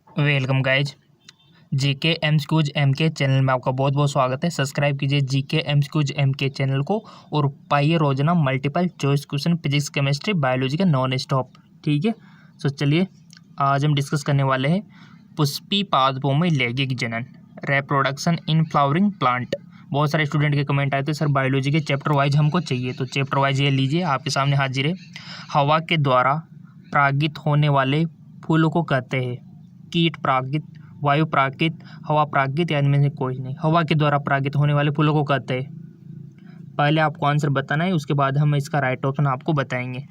Welcome guys. GK MCQs MK channel में आपका बहुत बहुत स्वागत है। सब्सक्राइब कीजिए जीके एमसीक्यूज एमके चैनल को और पाइए रोजाना multiple choice question physics chemistry biology का नॉन स्टॉप। ठीक है, तो चलिए आज हम डिस्कस करने वाले हैं पुष्पी पादपों में लैंगिक जनन, रिप्रोडक्शन इन फ्लावरिंग प्लांट। बहुत सारे स्टूडेंट के कमेंट आए थे सर बायोलॉजी के चैप्टर वाइज हमको चाहिए, तो चैप्टर वाइज ये लीजिए आपके सामने हाजिर है। हवा के द्वारा परागित होने वाले फूलों को कहते हैं कीट परागित, वायु परागित, हवा परागित या इनमें से कोई नहीं। हवा के द्वारा परागित होने वाले फूलों को कहते हैं। पहले आपको आंसर बताना है, उसके बाद हम इसका राइट ऑप्शन आपको बताएंगे।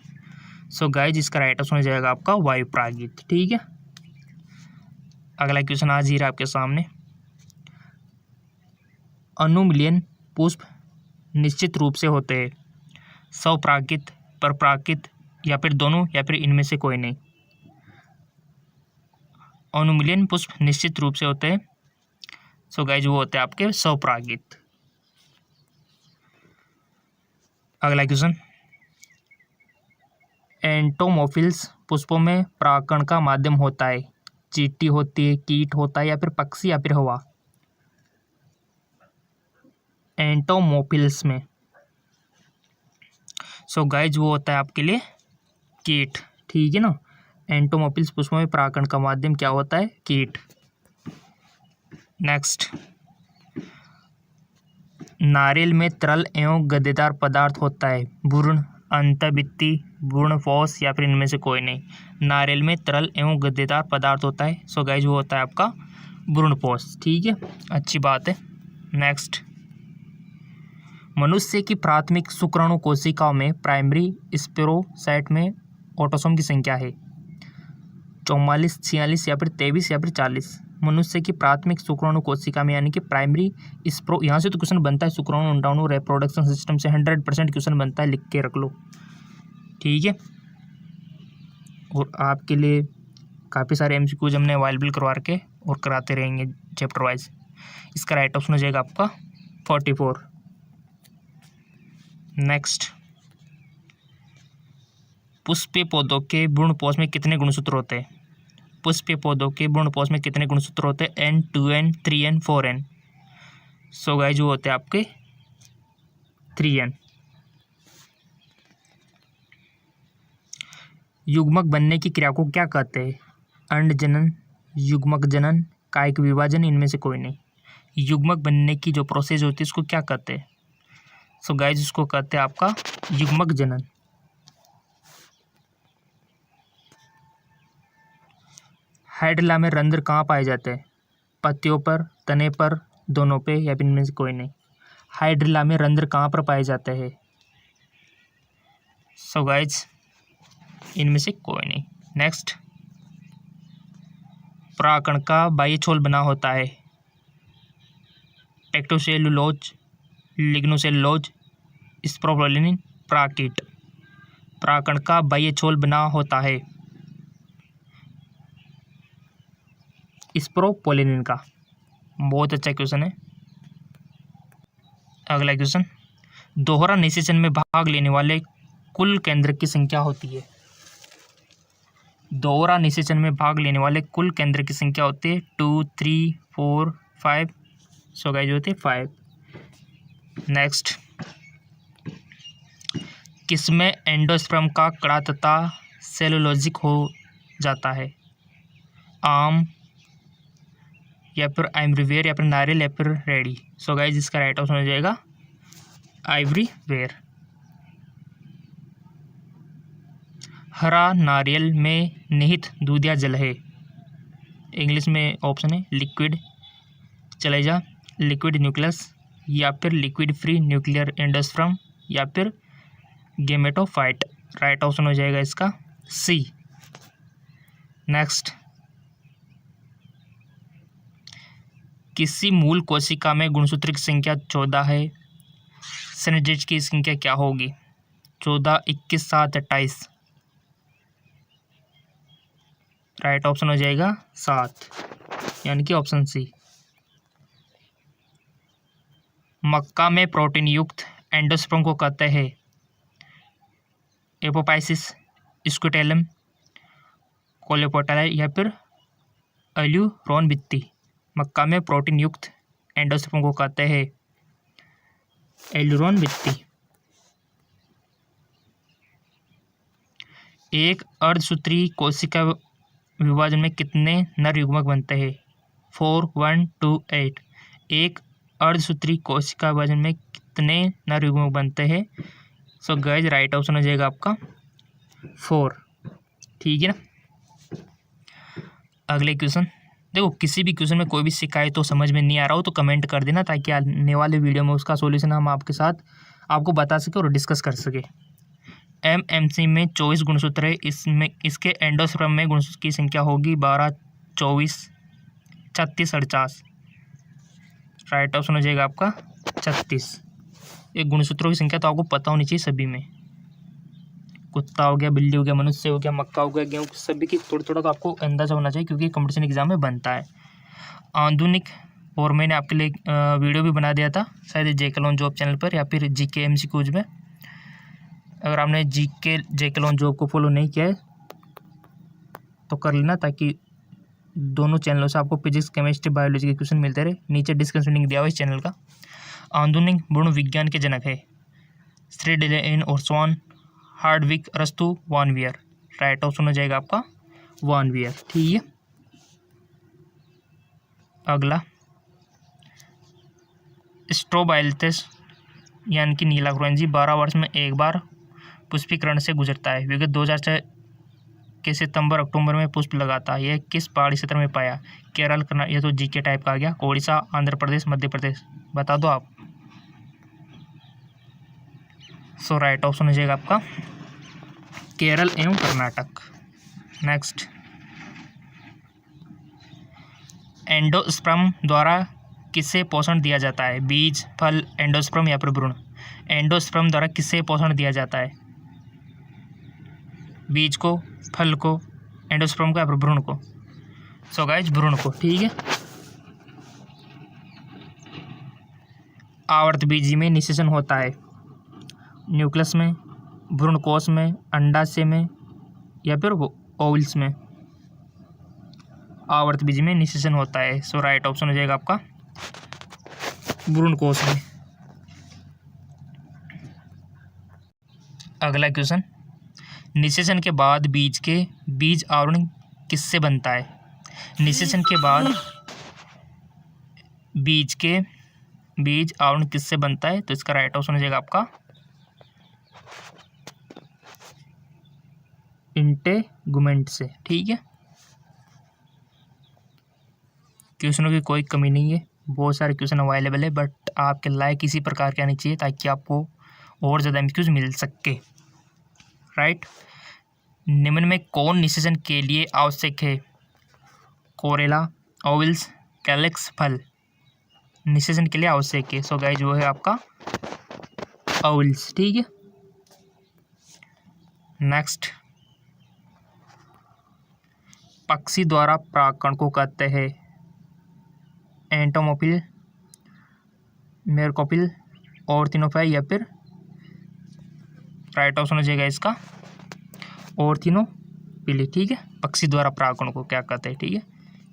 सो गाइज इसका राइट ऑप्शन हो जाएगा आपका वायु परागित। ठीक है, अगला क्वेश्चन आज ही आपके सामने। अनुमिलियन पुष्प निश्चित रूप से होते हैं स्वपरागित, परपरागित या फिर दोनों या फिर इनमें से कोई नहीं। अनुमिलियन पुष्प निश्चित रूप से होते हैं, सो गाइज वो होते हैं आपके स्वपरागित। अगला क्वेश्चन, एंटोमोफिल्स पुष्पों में परागण का माध्यम होता है, चींटी होती है, कीट होता है या फिर पक्षी या फिर हवा। एंटोमोफिल्स में सो गाइज वो होता है आपके लिए कीट। ठीक है ना, एंटोमोफिल्स पुष्पों में परागण का माध्यम क्या होता है? कीट। नेक्स्ट, नारियल में तरल एवं गद्देदार पदार्थ होता है, भ्रूण, अंतर्भित्ति, भ्रूणपोष या फिर इनमें से कोई नहीं। नारियल में तरल एवं गद्देदार पदार्थ होता है, सो गाइज वो होता है आपका भ्रूणपोष। ठीक है, अच्छी बात है। नेक्स्ट, मनुष्य की प्राथमिक शुक्राणु कोशिकाओं में प्राइमरी स्पेरोसाइट में ऑटोसोम की संख्या है 44, 46 या फिर 23 या फिर 40। मनुष्य की प्राथमिक शुक्राणु कोशिका में यानी कि प्राइमरी स्प्रो, यहाँ से तो क्वेश्चन बनता है शुक्राणु अंडाणु रिप्रोडक्शन सिस्टम से 100% क्वेश्चन बनता है, लिख के रख लो। ठीक है, और आपके लिए काफ़ी सारे एमसीक्यूज हमने अवेलेबल करवा के और कराते रहेंगे चैप्टर वाइज। इसका राइट ऑप्शन हो जाएगा आपका 44। नेक्स्ट, पुष्पीय पौधों के भ्रूणपोष में कितने गुणसूत्र होते हैं? पुष्पीय पौधों के भ्रूणपोष में कितने गुणसूत्र होते हैं? N, 2N, 3N, 4N। So guys वो होते हैं आपके 3N। युग्मक बनने की क्रिया को क्या कहते हैं? अंड जनन, युग्मक जनन, कायिक विभाजन, इनमें से कोई नहीं। युग्मक बनने की जो प्रोसेस होती है उसको क्या कहते हैं? सो गाइस उसको कहते हैं आपका युग्मक जनन। हाइड्रिला में रंध्र कहाँ पाए जाते हैं? पत्तियों पर, तने पर, दोनों पे या फिर इनमें से कोई नहीं। हाइड्रिला में रंध्र कहाँ पर पाए जाते हैं? सो गाइस इनमें से कोई नहीं। नेक्स्ट, परागकण का बाह्य छोल बना होता है टेक्टोसेलुलोज, लिग्नोसेलुलोज, स्प्रोपोलिन, परागकीट। परागकण का बाह्य छोल बना होता है स्प्रोपोलिन का। बहुत अच्छा क्वेश्चन है। अगला क्वेश्चन, दोहरा निषेचन में भाग लेने वाले कुल केंद्रक की संख्या होती है। दोहरा निषेचन में भाग लेने वाले कुल केंद्रक की संख्या होती है 2, 3, 4, 5। सो गाइस होती है 5। नेक्स्ट, किसमें एंडोस्पर्म का कड़ा तथा सेलुलोजिक हो जाता है? आम या फिर आइवरीवेयर या फिर नारियल या फिर रेडी। सो गाइस इसका राइट ऑप्शन हो जाएगा आइवरीवेयर। हरा नारियल में निहित दूध या जल है, इंग्लिश में ऑप्शन है लिक्विड चलेजा, लिक्विड न्यूक्लियस या फिर लिक्विड फ्री न्यूक्लियर एंडोस्पर्म या फिर गेमेटोफाइट। राइट ऑप्शन हो जाएगा इसका सी। नेक्स्ट, किसी मूल कोशिका में गुणसूत्र की संख्या 14 है, सिनर्जिड की संख्या क्या होगी? 14, 21, 7, 28। राइट ऑप्शन हो जाएगा 7 यानी कि ऑप्शन सी। मक्का में प्रोटीन युक्त एंडोस्पर्म को कहते हैं एपोपाइसिस, स्क्यूटेलम, कोलेपोटाई या फिर एल्यूरोन भित्ति। मक्का में प्रोटीन युक्त एंडोस्पर्म को कहते हैं एल्यूरोन भित्ति। एक अर्धसूत्री कोशिका विभाजन में कितने नर युग्मक बनते हैं? 4, 1, 2, 8। एक अर्धसूत्री कोशिका विभाजन में कितने नर युग्मक बनते हैं? सो गाइस राइट ऑप्शन हो जाएगा आपका 4। ठीक है ना। अगले क्वेश्चन देखो, किसी भी क्वेश्चन में कोई भी शिकायत तो समझ में नहीं आ रहा हो तो कमेंट कर देना, ताकि आने वाले वीडियो में उसका सॉल्यूशन हम आपके साथ आपको बता सके और डिस्कस कर सके। एमएमसी में 24 गुणसूत्र है, इसमें इसके एंडोस्पर्म में गुणसूत्र की संख्या होगी 12, 24, 36, 48। राइट ऑप्शन हो जाएगा आपका 36। एक गुणसूत्रों की संख्या तो आपको पता होनी चाहिए सभी में। कुत्ता हो गया, बिल्ली हो गया, मनुष्य हो गया, मक्का हो गया, गेहूँ, सभी की थोड़ा थोड़ा तो आपको अंदाजा होना चाहिए, क्योंकि कंपटीशन एग्जाम में बनता है। आधुनिक, और मैंने आपके लिए वीडियो भी बना दिया था शायद जेके जॉब चैनल पर या फिर जीके एमसीक्यूज में। अगर आपने जेके जॉब को फॉलो नहीं किया है तो कर लेना, ताकि दोनों चैनलों से आपको फिजिक्स, केमिस्ट्री, बायोलॉजी के क्वेश्चन मिलते रहे। नीचे डिस्क्रिप्शन लिंक दिया हुआ इस चैनल का। आधुनिक गुण विज्ञान के जनक है श्रीडेलेन और स्वान, हार्डविक, अरस्तु, वान वियर। राइट ऑप्शन हो जाएगा आपका वान वियर। ठीक है। अगला स्ट्रोबाइलथस यानी कि नीला खुरंजी 12 वर्ष में एक बार पुष्पीकरण से गुजरता है। विगत 2006 के सितंबर अक्टूबर में पुष्प लगाता है। यह किस पहाड़ी क्षेत्र में पाया? केरल, कर्नाटक, यह तो जीके टाइप का आ गया। ओडिशा, आंध्र प्रदेश, मध्य प्रदेश, बता दो आप। सो राइट ऑप्शन हो जाएगा आपका केरल एवं कर्नाटक। नेक्स्ट, एंडोस्पर्म द्वारा किसे पोषण दिया जाता है? बीज, फल, एंडोस्पर्म या फिर भ्रूण? एंडोस्पर्म द्वारा किसे पोषण दिया जाता है? बीज को, फल को, एंडोस्पर्म को या फिर भ्रूण को? सो गाइस भ्रूण को। ठीक है। आवर्तबीजी में निषेचन होता है न्यूक्लियस में, भ्रूणकोश में, अंडाशय में या फिर ओवल्स में? आवर्तबीजी में निषेचन होता है। सो राइट ऑप्शन हो जाएगा आपका भ्रूणकोश में। अगला क्वेश्चन, निषेचन के बाद बीज आवरण किससे बनता है? निषेचन के बाद बीज आवरण किससे बनता है? तो इसका राइट ऑप्शन हो जाएगा आपका इंटेगुमेंट से। ठीक है। क्वेश्चनों की कोई कमी नहीं है, बहुत सारे क्वेश्चन अवेलेबल है, बट आपके लायक इसी प्रकार के आने चाहिए ताकि आपको और ज़्यादा एमसीक्यूज मिल सके। राइट। निम्न में कौन निषेचन के लिए आवश्यक है? कोरेला, ओवल्स, कैलेक्स, फल निषेचन के लिए आवश्यक है। सो गाइस वो है आपका ओवल्स। ठीक है। नेक्स्ट, पक्षी द्वारा परागकण को कहते हैं एंटोमोफिल, मेरकोफिल, ऑर्थिनोफाई या फिर? राइट ऑप्शन हो जाएगा इसका ऑर्थिनोफिली। ठीक है। पक्षी द्वारा परागकण को क्या कहते हैं? ठीक है।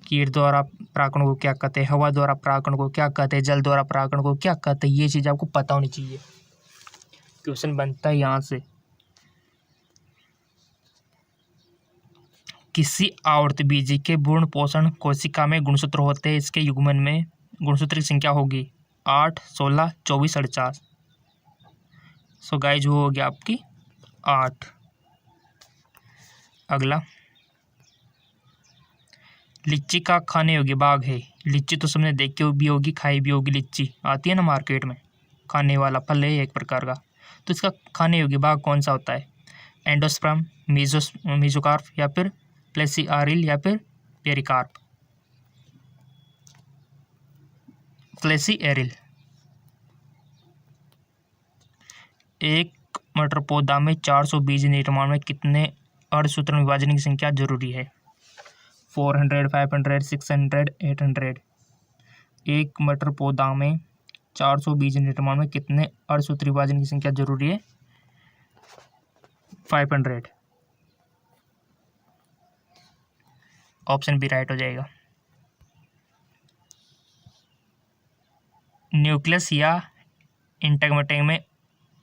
कीट द्वारा परागकण को क्या कहते हैं? हवा द्वारा परागकण को क्या कहते हैं? जल द्वारा परागकण को क्या कहते हैं? ये चीज़ आपको पता होनी चाहिए, क्वेश्चन बनता है यहाँ से। किसी आवर्तबीजी के भ्रूण पोषण कोशिका में गुणसूत्र होते हैं, इसके युग्मन में गुणसूत्र की संख्या होगी 8, 16, 24, 48। सो गाइज वो हो गया आपकी 8। अगला, लीची का खाने योग्य भाग है। लीची तो सबने देखी भी होगी, खाई भी होगी। लीची आती है ना मार्केट में, खाने वाला फल है एक प्रकार का। तो इसका खाने योग्य भाग कौन सा होता है? एंडोस्पर्म, मीजोकार्प या फिर प्लेसियारिल या फिर पेरिकार्प? प्लेसिएरिल। एक मटर पौधा में 400 बीज निर्माण में कितने अर्धसूत्र विभाजन की संख्या जरूरी है? 400, 500, 600, 800? एक मटर पौधा में 400 बीज निर्माण में कितने अर्धसूत्र विभाजन की संख्या जरूरी है? 500। ऑप्शन बी राइट हो जाएगा। न्यूक्लियस या इंटेगमेंट में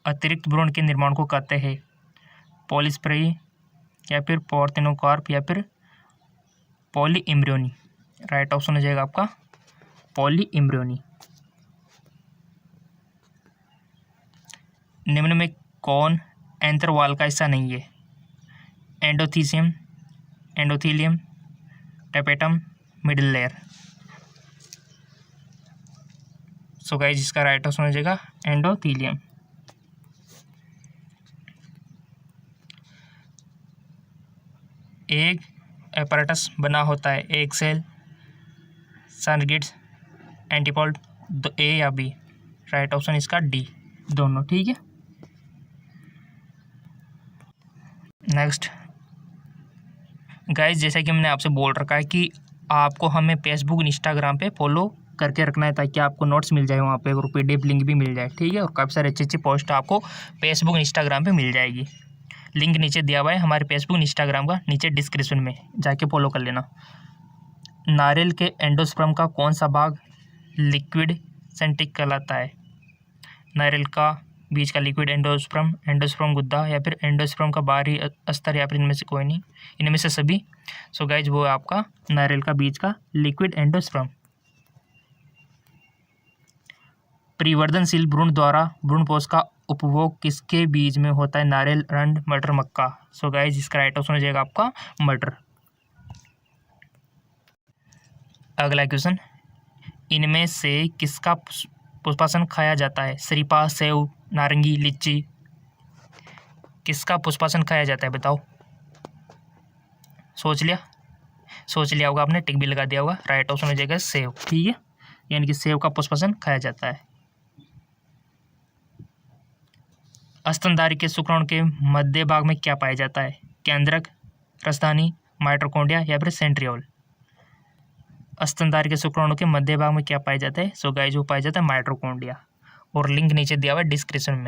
अतिरिक्त भ्रूण के निर्माण को कहते हैं? पॉलीस्परी या फिर पार्थेनोकार्प या फिर पॉलीइम्ब्रियोनी। राइट ऑप्शन हो जाएगा आपका पॉलीइम्ब्रियोनी। निम्न में कौन एंथरवाल का हिस्सा नहीं है? Endothecium, endothelium, tapetum, middle layer. So guys इसका राइट ऑप्शन हो जाएगा एंडोथीलियम। एक एपरेटस बना होता है एक सेल, सर्किट्स, एंटीपॉड, ए या बी। राइट ऑप्शन इसका डी, दोनों। ठीक है, नेक्स्ट गाइस, जैसा कि मैंने आपसे बोल रखा है कि आपको हमें फेसबुक इंस्टाग्राम पे फॉलो करके रखना है ताकि आपको नोट्स मिल जाए वहाँ पे और पीडीएफ लिंक भी मिल जाए। ठीक है, और काफ़ी सारे अच्छी अच्छी पोस्ट आपको फेसबुक इंस्टाग्राम पे मिल जाएगी। लिंक नीचे दिया हुआ है हमारे फेसबुक इंस्टाग्राम का, नीचे डिस्क्रिप्शन में जाके फॉलो कर लेना। नारियल के एंडोस्पर्म का कौन सा भाग लिक्विड सेंटिक कहलाता है? नारियल का बीज का लिक्विड एंडोस्पर्म, एंडोस्पर्म गुद्दा या फिर एंडोस्पर्म का बाहरी अस्तर या फिर इनमें से कोई नहीं, इनमें से सभी। सो गाइज वो है आपका नारियल का बीज का लिक्विड एंडोस्पर्म। परिवर्तनशील भ्रूण द्वारा भ्रूणपोष का उपभोग किसके बीज में होता है? नारियल, रंड, मटर, मक्का। सो गाइज इसका राइट ऑप्शन हो जाएगा आपका मटर। अगला क्वेश्चन, इनमें से किसका पुष्पासन खाया जाता है? शरीफा, सेव, नारंगी, लीची। किसका पुष्पासन खाया जाता है बताओ? सोच लिया होगा आपने, टिक भी लगा दिया होगा। राइट ऑप्शन हो जाएगा सेव। ठीक है, यानी कि सेव का पुष्पासन खाया जाता है। स्तनधारी के शुक्राणु के मध्य भाग में क्या पाया जाता है? केंद्रक, राजधानी, माइटोकॉन्ड्रिया या फिर सेंट्रियोल। स्तनधारी के शुक्राणु के मध्य भाग में क्या पाया जाता है? सो गाइस वो पाया जाता है माइटोकॉन्ड्रिया, और लिंक नीचे दिया हुआ है डिस्क्रिप्शन में।